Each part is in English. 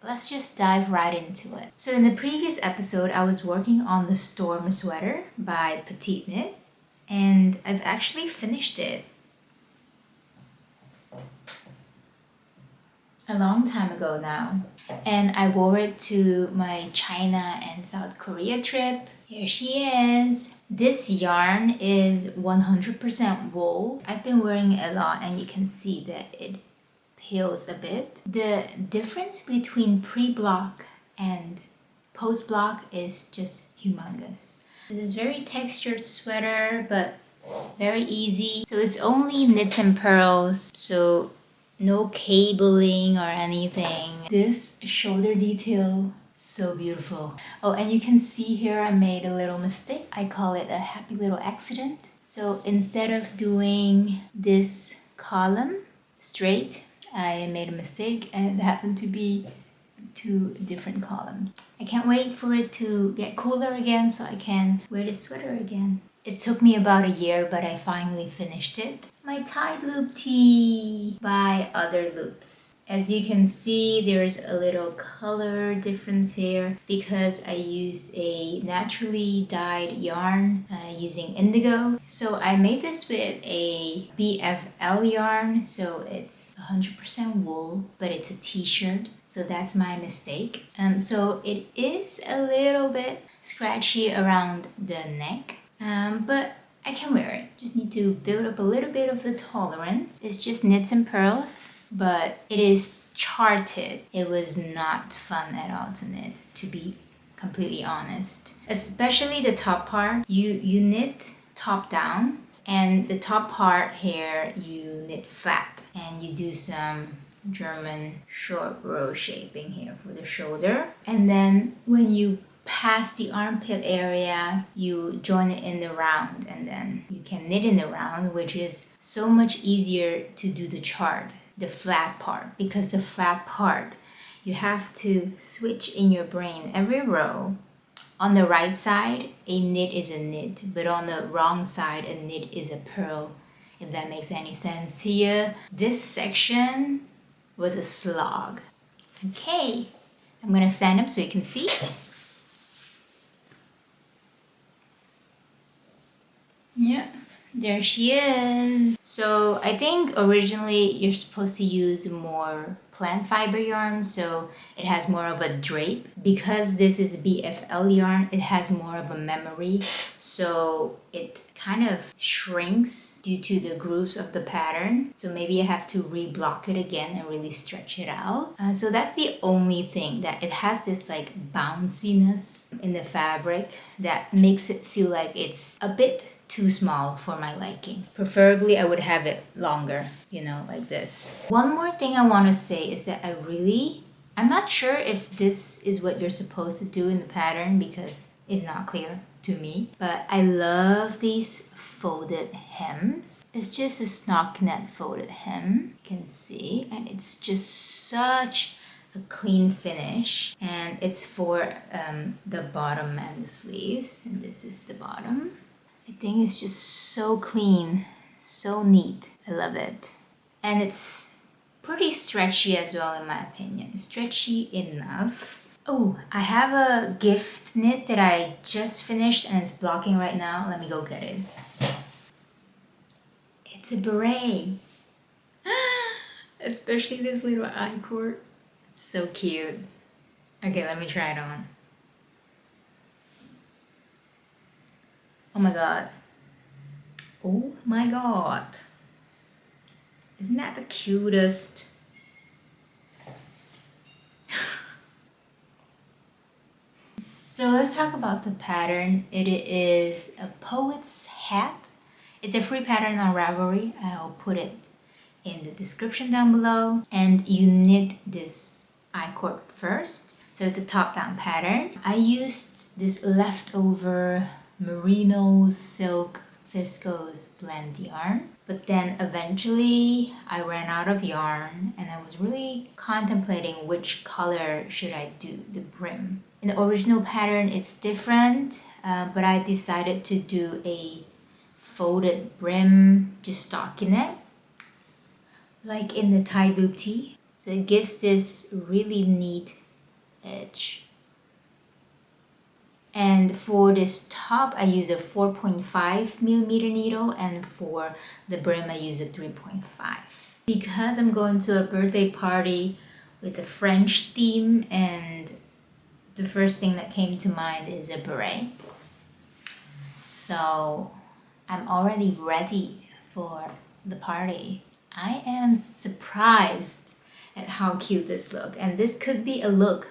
let's just dive right into it. So in the previous episode, I was working on the Storm sweater by PetiteKnit, and I've actually finished it a long time ago now. And I wore it to my China and South Korea trip. Here she is. This yarn is 100% wool. I've been wearing it a lot and you can see that it peels a bit. The difference between pre-block and post-block is just humongous. This is very textured sweater, but very easy. So it's only knits and purls, so no cabling or anything. This shoulder detail, so beautiful. Oh, and you can see here I made a little mistake. I call it a happy little accident. So instead of doing this column straight, I made a mistake and it happened to be 2 different columns. I can't wait for it to get cooler again so I can wear this sweater again. It took me about a year, but I finally finished it. My tied loop tee by Otherloops. As you can see, there's a little color difference here because I used a naturally dyed yarn using indigo. So I made this with a BFL yarn, so it's 100% wool, but it's a t-shirt. So that's my mistake. So it is a little bit scratchy around the neck. But I can wear it. Just need to build up a little bit of the tolerance. It's just knits and purls, but it is charted. It was not fun at all to knit, to be completely honest. Especially the top part. You knit top down, and the top part here you knit flat, and you do some German short row shaping here for the shoulder. And then when you past the armpit area, you join it in the round, and then you can knit in the round, which is so much easier to do the chart, the flat part, because the flat part you have to switch in your brain every row. On the right side, a knit is a knit, but on the wrong side, a knit is a purl, if that makes any sense to you. This section was a slog. Okay, I'm gonna stand up so you can see. Yeah, there she is. So I think originally you're supposed to use more plant fiber yarn, so it has more of a drape. Because this is BFL yarn, it has more of a memory, so it kind of shrinks due to the grooves of the pattern. So maybe I have to reblock it again and really stretch it out. So that's the only thing, that it has this like bounciness in the fabric that makes it feel like it's a bit too small for my liking. Preferably I would have it longer, you know, like this. One more thing I want to say is that I'm not sure if this is what you're supposed to do in the pattern because it's not clear to me, but I love these folded hems. It's just a stockinette folded hem, you can see, and it's just such a clean finish, and it's for the bottom and the sleeves, and this is the bottom. I think it's just so clean, so neat. I love it. And it's pretty stretchy as well in my opinion. Stretchy enough. Oh, I have a gift knit that I just finished and it's blocking right now. Let me go get it. It's a beret. Especially this little eye cord. It's so cute. Okay, let me try it on. Oh my god. Oh my god. Isn't that the cutest? So let's talk about the pattern. It is a poet's hat. It's a free pattern on Ravelry. I'll put it in the description down below. And you knit this I-cord first. So it's a top-down pattern. I used this leftover merino silk viscose blend yarn, but then eventually I ran out of yarn and I was really contemplating which color should I do the brim. In the original pattern it's different, but I decided to do a folded brim, just stockinette, like in the tie loop tee. So it gives this really neat edge. And for this top, I use a 4.5 millimeter needle, and for the brim, I use a 3.5. Because I'm going to a birthday party with a French theme, and the first thing that came to mind is a beret. So I'm already ready for the party. I am surprised at how cute this look, and this could be a look,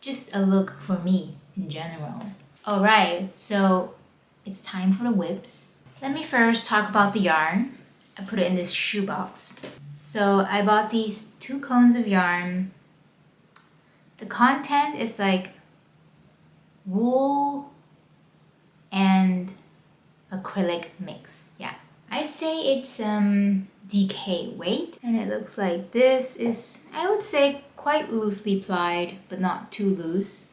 just a look for me in general. Alright, so it's time for the whips. Let me first talk about the yarn. I put it in this shoebox. So I bought these 2 cones of yarn. The content is like wool and acrylic mix. Yeah, I'd say it's DK weight, and it looks like this. Is, I would say, quite loosely plied, but not too loose.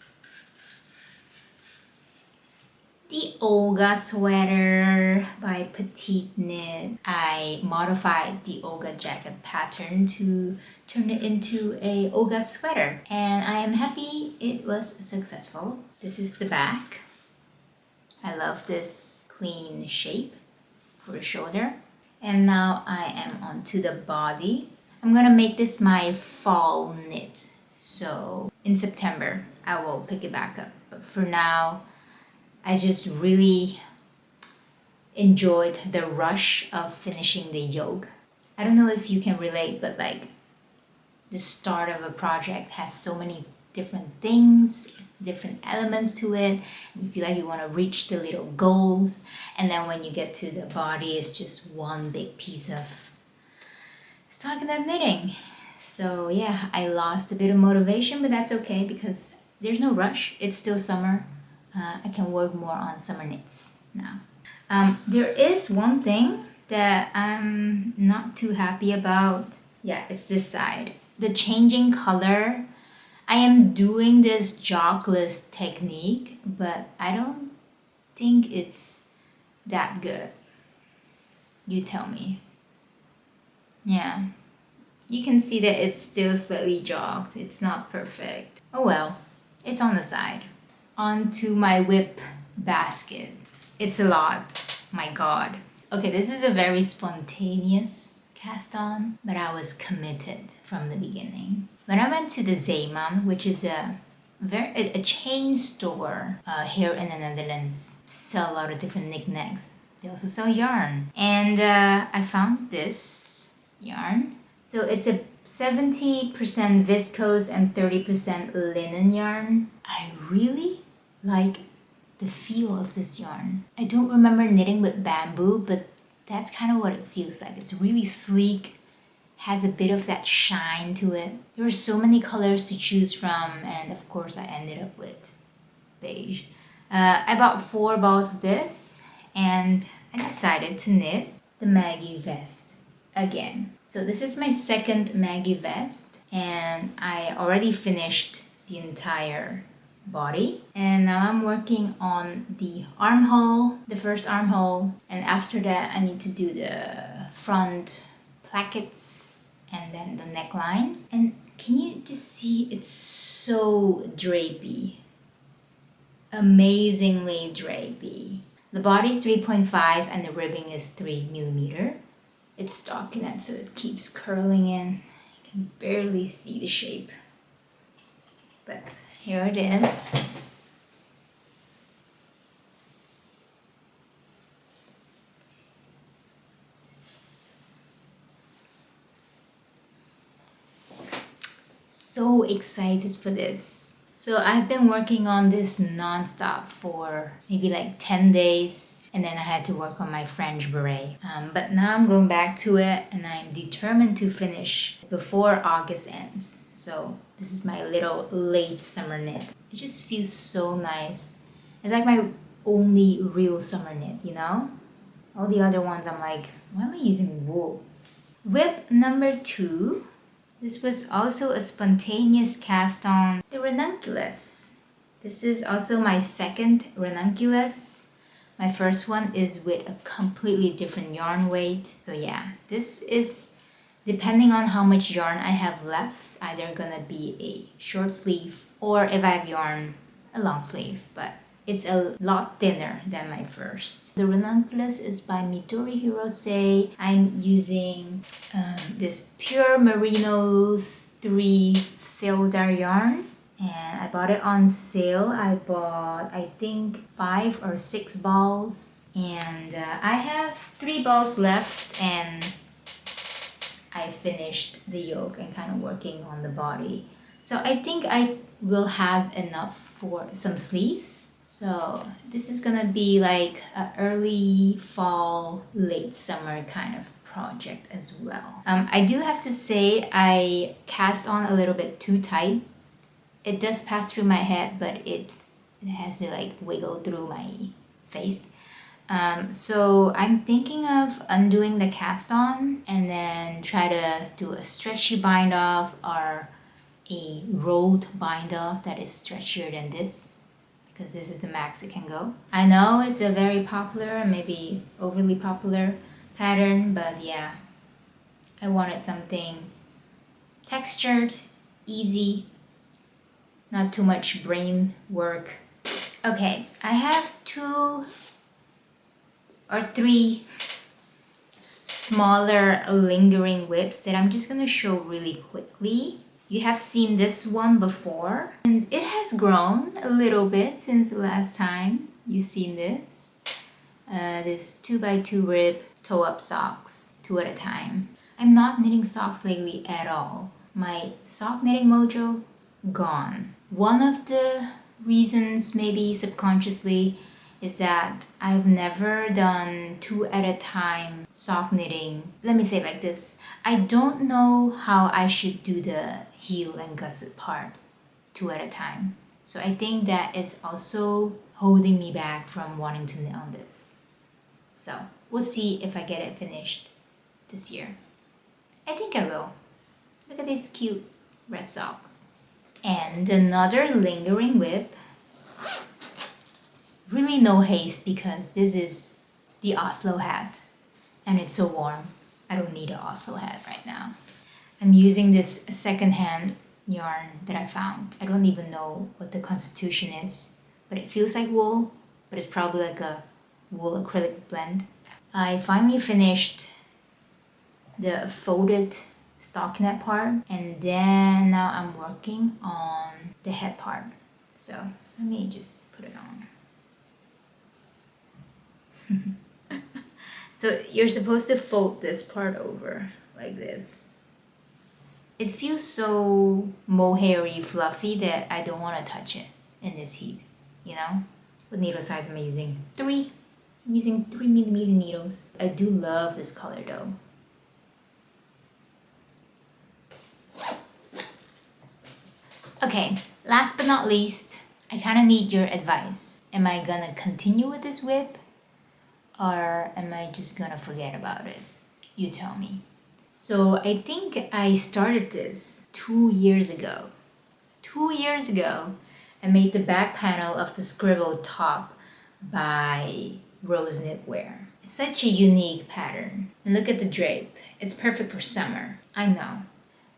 The Olga sweater by PetiteKnit. I modified the Olga jacket pattern to turn it into a Olga sweater, and I am happy it was successful. This is the back. I love this clean shape for the shoulder. And now I am onto the body. I'm gonna make this my fall knit. So in September, I will pick it back up. But for now, I just really enjoyed the rush of finishing the yoke. I don't know if you can relate, but like the start of a project has so many different things, different elements to it. You feel like you want to reach the little goals, and then when you get to the body, it's just one big piece of stockinette knitting. So yeah, I lost a bit of motivation, but that's okay because there's no rush. It's still summer. I can work more on summer knits now. There is one thing that I'm not too happy about. Yeah, it's this side. The changing color. I am doing this jogless technique, but I don't think it's that good. You tell me. Yeah. You can see that it's still slightly jogged. It's not perfect. Oh well, it's on the side. On to my whip basket. It's a lot, my god. Okay, this is a very spontaneous cast on, but I was committed from the beginning. When I went to the Zeeman, which is a chain store here in the Netherlands, sell a lot of different knickknacks. They also sell yarn. And I found this yarn. So it's a 70% viscose and 30% linen yarn. I really like the feel of this yarn. I don't remember knitting with bamboo, but that's kind of what it feels like. It's really sleek, has a bit of that shine to it. There were so many colors to choose from, and of course I ended up with beige. I bought 4 balls of this, and I decided to knit the Maggie vest again. So this is my second Maggie vest, and I already finished the entire body, and now I'm working on the armhole, the first armhole, and after that I need to do the front plackets and then the neckline. And can you just see, it's so drapey, amazingly drapey. The body is 3.5 and the ribbing is 3 millimeter. It's stockinette, so it keeps curling in. You can barely see the shape, but here it is. So excited for this. So I've been working on this non-stop for maybe like 10 days, and then I had to work on my French beret. But now I'm going back to it, and I'm determined to finish before August ends. So this is my little late summer knit. It just feels so nice. It's like my only real summer knit, you know? All the other ones I'm like, why am I using wool? Whip number 2. This was also a spontaneous cast on, the Ranunculus. This is also my second Ranunculus. My first one is with a completely different yarn weight. So yeah, this depending on how much yarn I have left, either gonna be a short sleeve or if I have yarn, a long sleeve, but it's a lot thinner than my first. The Ranunculus is by Midori Hirose. I'm using this Pure Merino's 3 Fildar yarn. And I bought it on sale. I bought, I think, 5 or 6 balls. And I have 3 balls left, and I finished the yoke and kind of working on the body. So I think I will have enough for some sleeves. So this is gonna be like an early fall, late summer kind of project as well. I do have to say I cast on a little bit too tight. It does pass through my head, but it has to like wiggle through my face. So I'm thinking of undoing the cast on and then try to do a stretchy bind off or a rolled bind off that is stretchier than this, because this is the max it can go. I know it's a very popular, maybe overly popular pattern, but yeah, I wanted something textured, easy, not too much brain work. Okay, I have 2 or 3 smaller lingering whips that I'm just gonna show really quickly. You have seen this one before, and it has grown a little bit since the last time you've seen this. This 2x2 rib toe-up socks, 2 at a time. I'm not knitting socks lately at all. My sock knitting mojo, gone. One of the reasons, maybe subconsciously, is that I've never done 2 at a time sock knitting. Let me say it like this. I don't know how I should do the heel and gusset part 2 at a time. So I think that is also holding me back from wanting to knit on this. So we'll see if I get it finished this year. I think I will. Look at these cute red socks. And another lingering whip. Really no haste because this is the Oslo hat and it's so warm. I don't need an Oslo hat right now. I'm using this secondhand yarn that I found. I don't even know what the constitution is, but it feels like wool, but it's probably like a wool acrylic blend. I finally finished the folded stockinette part, and then now I'm working on the head part. So let me just put it on. So you're supposed to fold this part over like this. It feels so mohairy fluffy that I don't want to touch it in this heat, you know? What needle size am I using? 3. I'm using 3mm needles. I do love this color though. Okay, last but not least, I kind of need your advice. Am I gonna continue with this whip? Or am I just gonna forget about it? You tell me. So I think I started this 2 years ago. 2 years ago, I made the back panel of the Scribble top by Rose Knitwear. It's such a unique pattern. And look at the drape. It's perfect for summer. I know.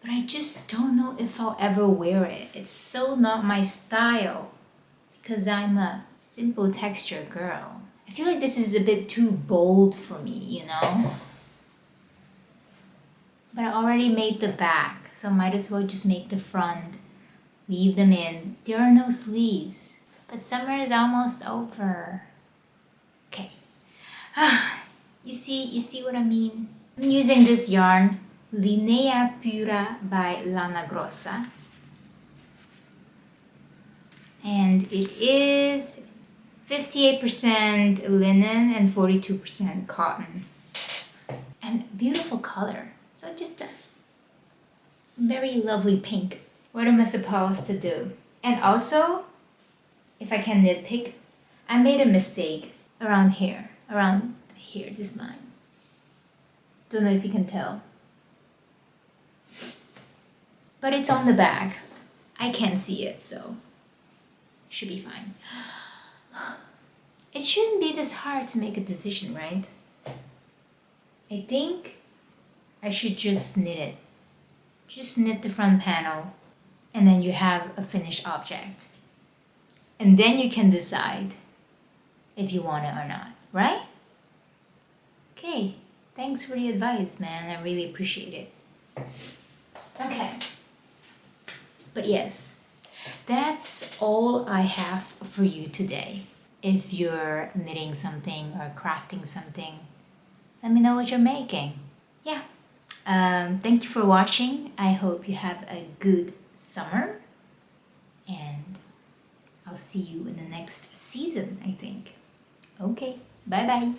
But I just don't know if I'll ever wear it. It's so not my style. Because I'm a simple texture girl. I feel like this is a bit too bold for me, you know? But I already made the back, so might as well just make the front, weave them in. There are no sleeves, but summer is almost over. Okay. You see what I mean? I'm using this yarn, Linea Pura by Lana Grossa. And it is 58% linen and 42% cotton. And beautiful color. So just a very lovely pink. What am I supposed to do? And also, if I can nitpick, I made a mistake around here, this line. Don't know if you can tell. But it's on the back. I can't see it, so should be fine. It shouldn't be this hard to make a decision, right? I think I should just knit it. Just knit the front panel and then you have a finished object. And then you can decide if you want it or not, right? Okay, thanks for the advice, man. I really appreciate it. Okay. But yes, that's all I have for you today. If you're knitting something or crafting something, let me know what you're making. Yeah. Thank you for watching. I hope you have a good summer. And I'll see you in the next season, I think. Okay, bye-bye.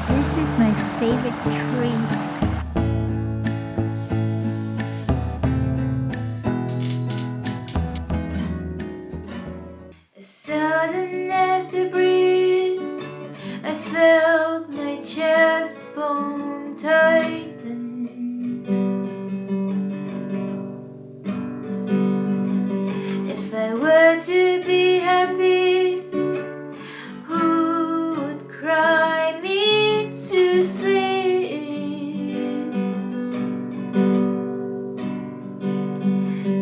This is my favorite tree. Sudden as a breeze, I felt my chest bone tighten. If I were to be happy, who would cry me to sleep?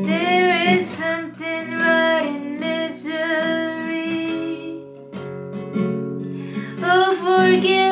There is something right in misery. Oh, forgive